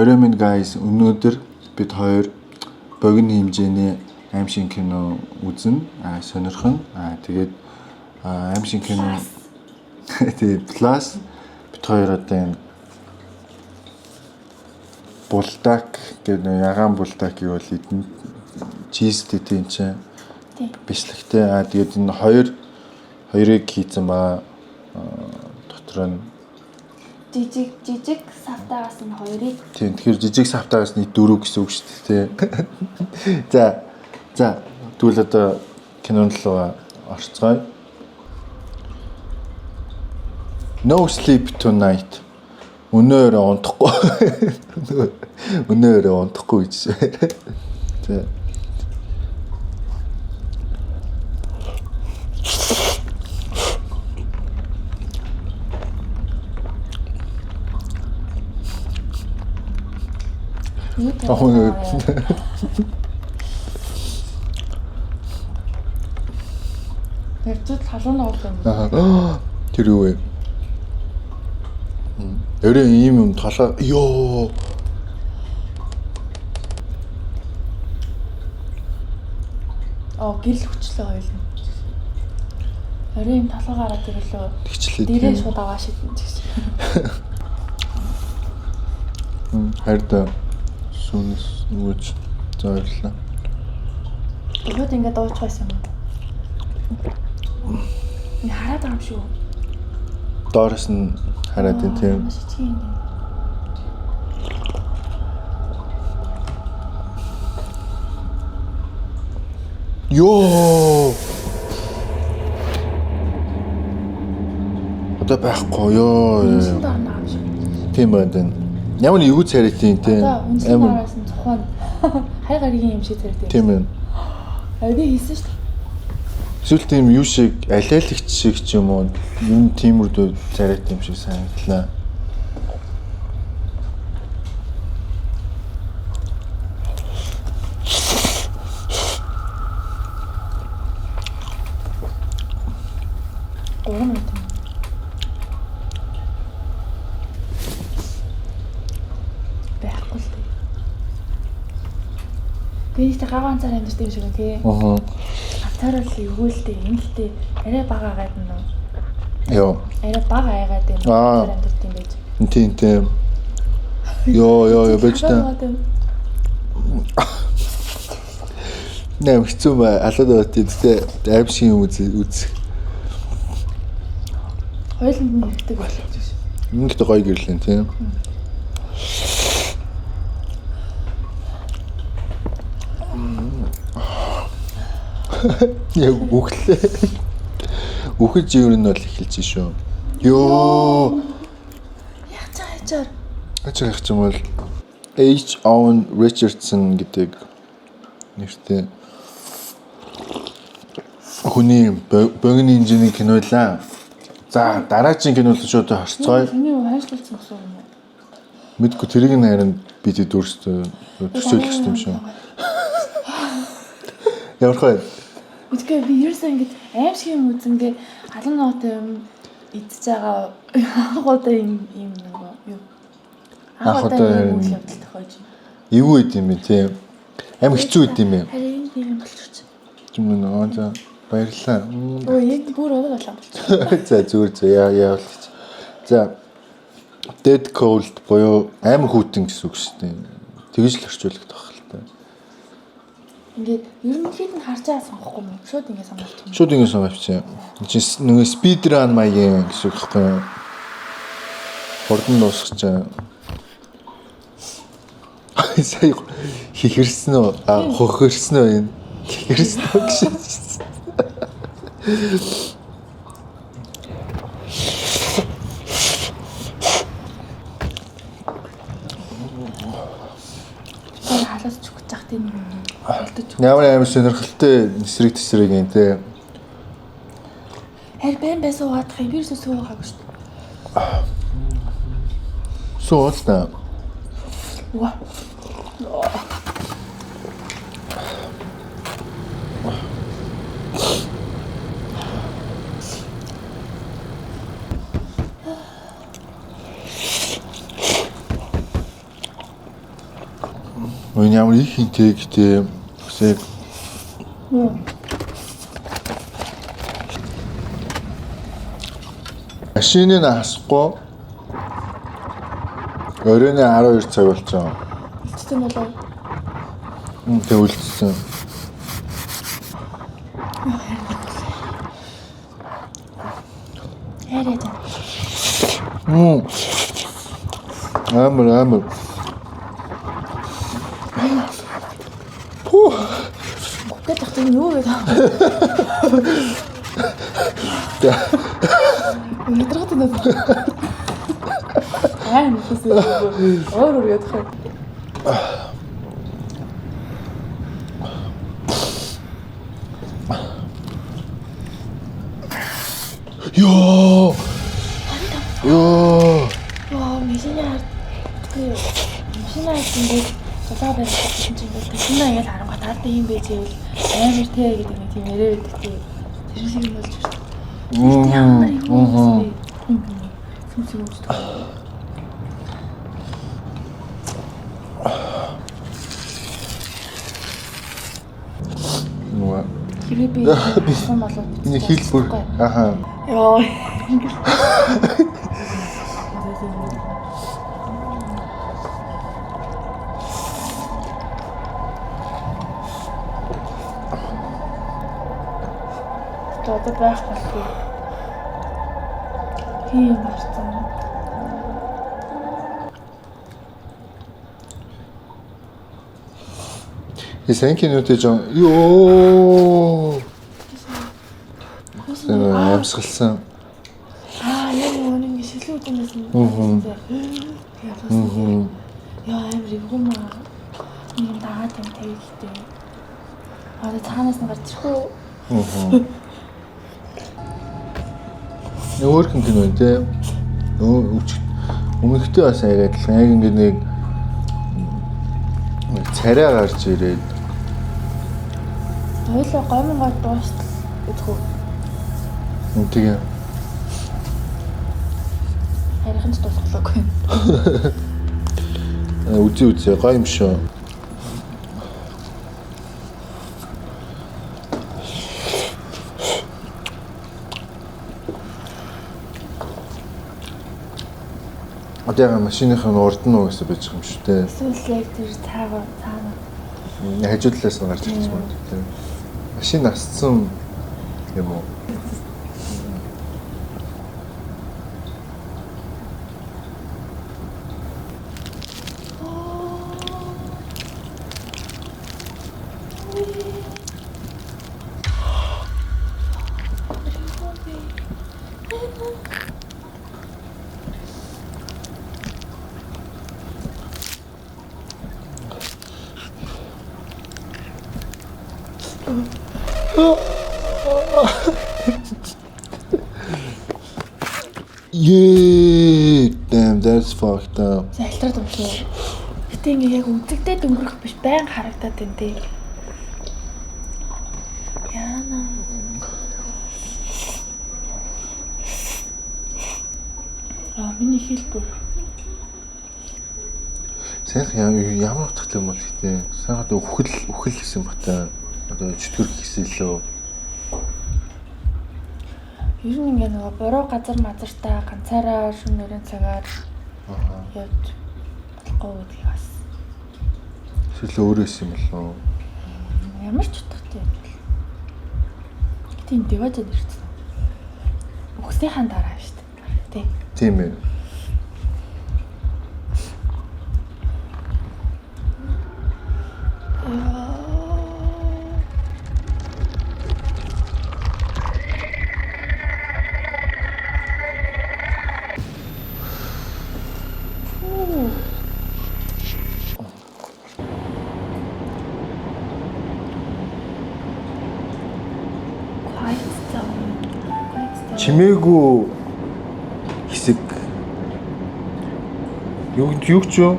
орой минь guys өнөөдөр бид хоёр богино хэмжээний аимшиг кино үзэн сонирхон тэгээд аимшиг кино тэгээд плюс бид хоёр одоо энэ булдак гэдэг ягаан булдакийг бол эдэн чиз тийм чинь бичлэгтэй тэгээд энэ хоёрыг хийцэн ба дотор нь жижиг савтаагаас нь хоёрыг. Тийм тэгэхээр жижиг савтаагаас нь 4 гэсэн үг шүү дээ. За тэгвэл одоо кинон руу орцгоё. No sleep tonight. Өнөөр унтахгүй. Өнөөр унтахгүй гэж. За. Ярьж халуун оолсон. Тэр юу вэ? Өрөө ийм юм толоо. Йоо. Гэрэл хүчлээ хоёул. Өрөө юм толгоо гараад ирлээ. Тэгчлээ. Дээрээ шууд аваа шидэн гэсэн. Хайртай сүнс нүгэж зоорлоо. Тэгвэл ингээд дуучих байсан юм. Хараад байгаа юм шүү. Доороос нь хараад байна тийм. Йоо. Одоо байхгүй ёо. Тийм байна. Ямар нэг юу царайт тийм амар цохон хай гаригийн юм шиг царайт. Тийм байна. Би хийсэн шүү дээ. Эсвэл тийм юу шиг алиалагч шиг ч юм уу юм тиймэрдүү царайт юм шиг санагдлаа. Бид гаван цаар амьд тийм шиг тий. Авцаарал өгөөлтэй эмгэлтэй арай бага гайд нь. Йоо. Арай бага айгаад юм цаар амьд тийм байж. Тийм. Йоо байж та. Нэ хэцүү ба алаад байт тий аим шиг юм үз. Хойлонд нь хэрэгтэй болов. Ингээд гоё гэрлэн тийм. Яг үхлээ. Үхэж ер нь бол эхэлж шүү. Йоо. Яцаар. Ачаах юм бол H. Owen Richardson гэдэг нэртэй хүний богино хэмжээний кинолаа. За дараагийн кино руу шууд харцгаая. Миний хайшлуулсан гэсэн юм. Мэдгүй тэрийг нь харин бид өөрсдөө төсөөлөх юм шүү. Явах бай. Үгүй би ерөөсөө ингэж аим шиг юм үзэнгээ халуун ноот юм идчихэж байгаа агуудаа юм юу. Агуудаа юм явдал тохиож. Эвгүй байд юм бэ тийм. Аим хэцүү байд юм бэ. Харин тийм болчихсон. Юм нөө за баярлалаа. Яг бүр өвөр болоо болчихсон. За зүгээр яавал. За Dead Cold буюу аим хүүтэн гэсэн үг шүү дээ. Тэгж л орчуулдаг тоххол та. Ингээд ерөнхийд нь харж байгаа сонгохгүй юм. Шууд ингэ сонгочих юм. Шууд ингэ сонгочих. Чи нөгөө speedrun маягийн гэсэн үг хэвгүй. Хурдан дуусгach. Сая хихэрсэн үү? Хохирсэн үү энэ? Хихэрсэн үү гэж. Халаас чүгч зах тийм юм. Ямар амар сонирхолтой эсрэг тесрэг юм те. Хэр байсан угаадах юм би суугаагүй шүү дээ. Сууц та. Ва. Энэ ямар их хинтэй гэдэг үсэг. Машиныг хасахгүй. Оройн 12 цаг болчихсон. Үлдсэн болов. Тэг үлдсэн. Яриад. Амар. Гүтээ тахтай юу вэ? Ядрахад энэ. Нэхээс өөр ядах. Ёо. Яа, машинаар ингээд цолоо барьсан чинь тэснэ ингээд харангуй таартай юм байж ивэл амар тэ гэдэг нэг тийм яриа байдаг тий. Тэр шиг юм болж байна. Сүнсийг үүсдэг. Нүа. Хэрэг би болсон болов. Миний хил бүр. Ахаа. Яа. Одоо байх болов. Тийм барцсан. Эсэн кинотэй жоо. Ёо. Тэр амсгалсан. Яа, нэг шилүүд юм байсан. Яа, амар игүүмаа. Нэг дагаад юм тавьчихтэй. Одоо цаанаас нь гарч ирэх үү? Өөр кино тэ. Өмнөхтэй бас яг адилхан. Яг ингэ нэг царай гарч ирээд. Хоёлоо гомгоо дуустал үзэх үү? Тэгээ. Харин ч дуусгалаагүй. Үзээ гоё юм шүү. Одоо машиныхын урд нь угаасаа байж байгаа юм шүү дээ. Эсвэл яг тэр цаана. Хажуу талаас нь гарч ирсэн байна тийм. Машин насцсан юм уу? Yeah, damn, that's fucked up. Залтраад юм шүү. Гэтэ ингээ яг үзэгдээд өнгөрөх биш байн харагдаад байна тий. Яна. Миний хэлбэр. Сайхан ямар утгатай юм бол гэдэг. Сайхан одоо үхэл гэсэн багтаа. Одоо чөтгөр гэсэн лөө. Ер нь ингээ нөгөө буруу газар мазартаа ганцаараа шөнө нэрэн цагаар явж болохгүй гэдгийг бас. Эсвэл өөрөөс юм болов. Ямар ч утгатай юм бол. Гэтэ энэ дэважад ирсэн. Өгснийхаа дараа шүү дээ. Тийм ээ. Чимээгүй хэсэг юу ч юу?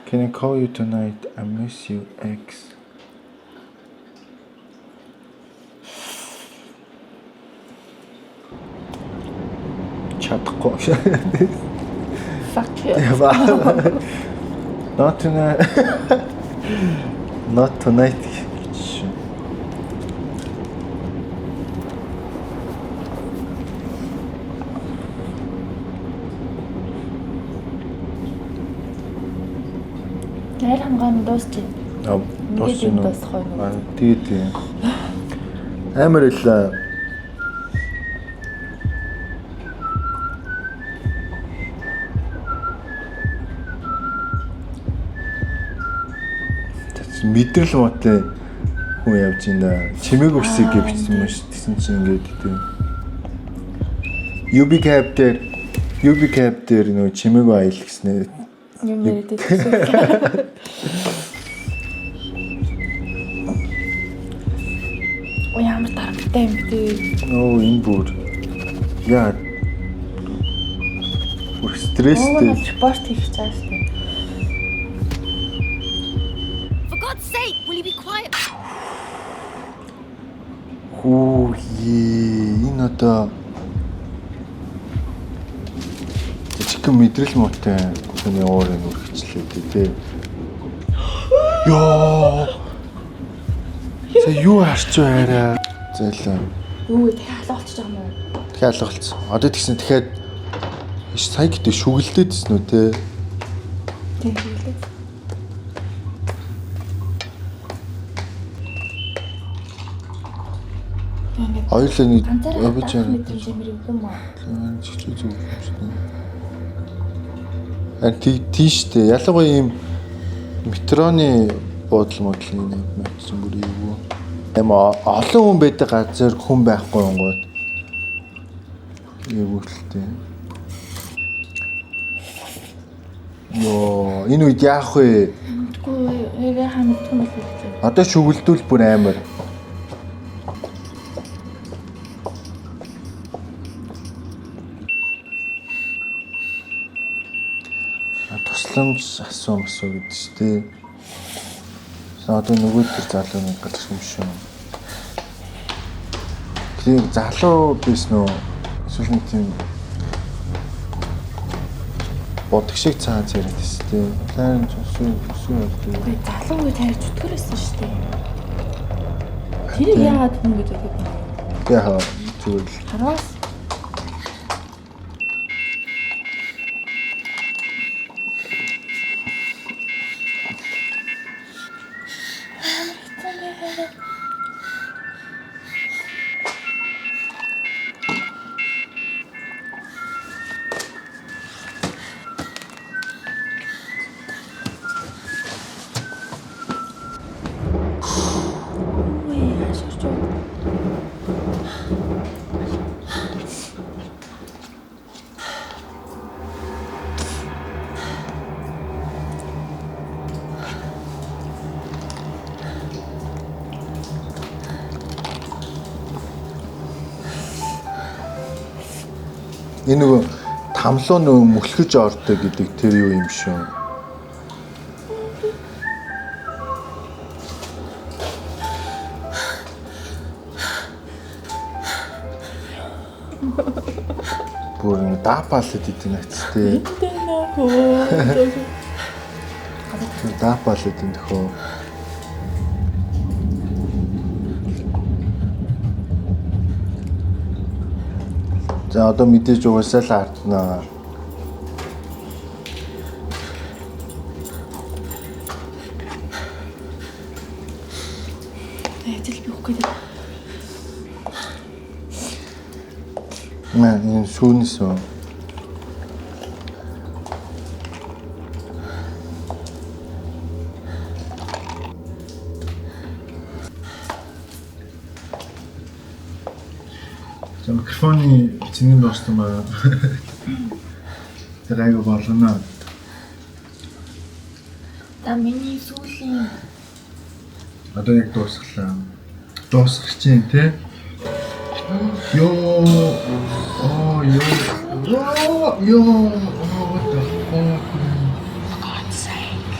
Can I call you tonight? I miss you, X. Чадахгүй. Fuck you. Not tonight. Not tonight. Яар хамгаан дуусчих. Дуусчих. дуусах юм. Тэгээд амар л мэдрэл мотлээ хүн явж байна. Чимээг өсөй гэвчихсэн юм шүү. Тэгсэн чинь ингээд тийм UB cab дээр нөгөө чимээг айл гэснээр Юм яриад байсан. Ой ямар дарамттай юм бэ? энэ бүр яа бүр стресстэй. Спорт хийх цаас тийм. For God's sake, will you be quiet? Хүү энэ одоо жижиг мэдрэл муутай хүний уурыг үргэлжлээ тий. Йоо. Сая юу харч байраа. Зайлаа. Юу вэ? Халуулчих юм уу? Тэгэхээр алгалцсан. Одоо тэгсэн тэгэхээр сая гэдэг шүглдээдсэн үү те. Тийм хэлээ. Хоёулаа нэг явж явж байгаа юм юм уу? чичүү зүг юм шиг. Тийштэй. Ялангуяа ийм метроны буудлын модлын нэг мэдсэн бүр юу. Амар олон хүн байдаг газар хүн байхгүй гонгод. Эвгүүлтэй. Йоо, энэ үед яах вэ? Үгүй ээ хамтхан болчихсон. Одоо шүглдүүл бүр амар. Тусламж асуу гэдэг чинь тий. Одоо нөгөө төр залууны галах юм шүү. Тэр залуу биш нөө эсвэл нэг тийм бодог шиг цаан зэрэг тест тий. Тань зүсүү явдаг. Үгүй залуу үе таарч өтгөрөөсөн шүү дээ. Тэр яагаад хүн гэж боддог юм? Яа зүгээр л. Хараас энэ нөгөө тамлуу нөгөө мөлхөж ордог гэдэг тэр юу юм шүү. Бүр даапаалд идэв näцтэй. Даапаалд идэв нөхөө. За одоо мэдээж угаасаа л харднаа. ажил бийх гэдэг. Энэ шүүнээс үү. Микрофоны цэнийг дууссан байна. Тэр айгу болно. Та миний сүүлийн Одоо яг дуусглаа. Дуусгах чинь тий. Ёо. Оо ёо. What the fuck? God's sake,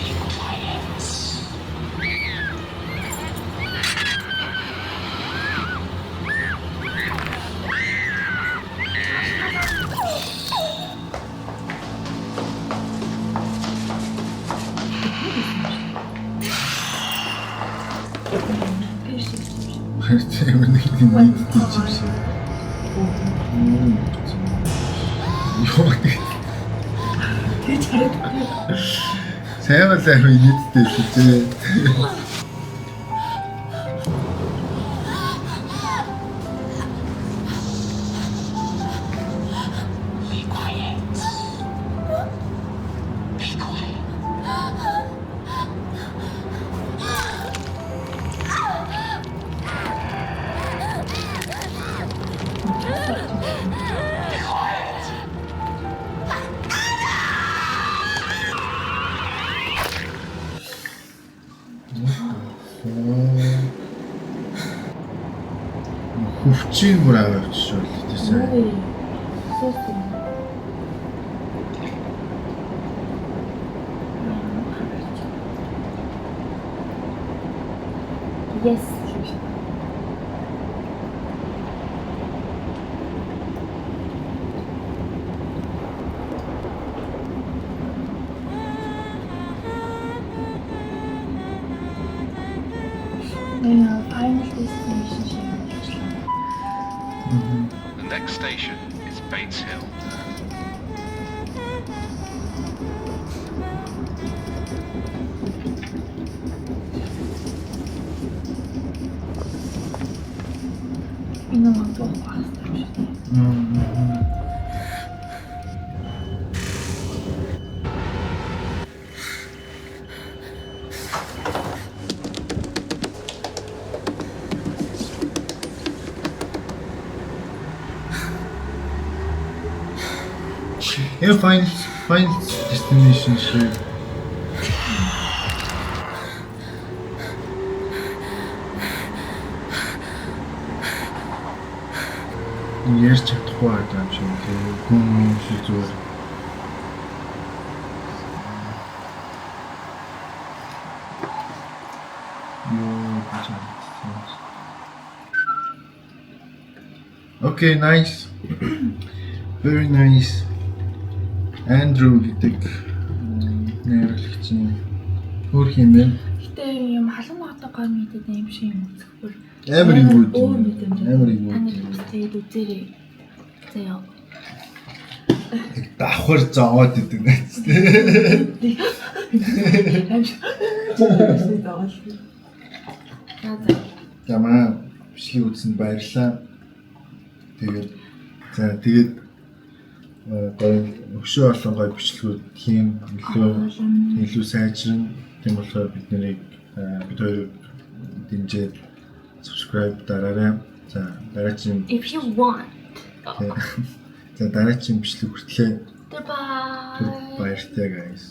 be quiet. Тийм нэг нийттэй юм шиг. Юу гэдэг. Тэг чараад. Сайн л яг нийттэй шүү дээ. Be quiet. Be quiet. Be quiet. Хөвчийг бүр аваач шүү дээ сайн. Суусан. Yes. Final destination шиг. The next station is Bates Hill. Энэ нь бохоо хастай. Энэ final destination шиг. Ярьж чадахгүй байгаа юм шиг тийм хүн шиг зүгээр. Okay, nice. Very nice. Andrew гэдэг найруулагч нь хөрх юм байна. Гэтэ юм халуун ногтой гой мэдээд юм шиг юм үзэхгүйр. Амар юу гэдэг. Өөр мэдэм. Амар юу Таны гэдэг. тэгээд үзээрэй. Заяа. Давхар зовоод идэг найз тий. Ямаа бичлэг үзсэнд баярлалаа. Тэгээд гоё өшөө болон гоё бичлэгүүд тийм илүү сайжрна. Тийм болохоор бид хоёрыг дэмжиж subscribe дараарай. За дараагийн If you want. за дараагийн бичлэг хүртлээ Goodbye. баяртай guys.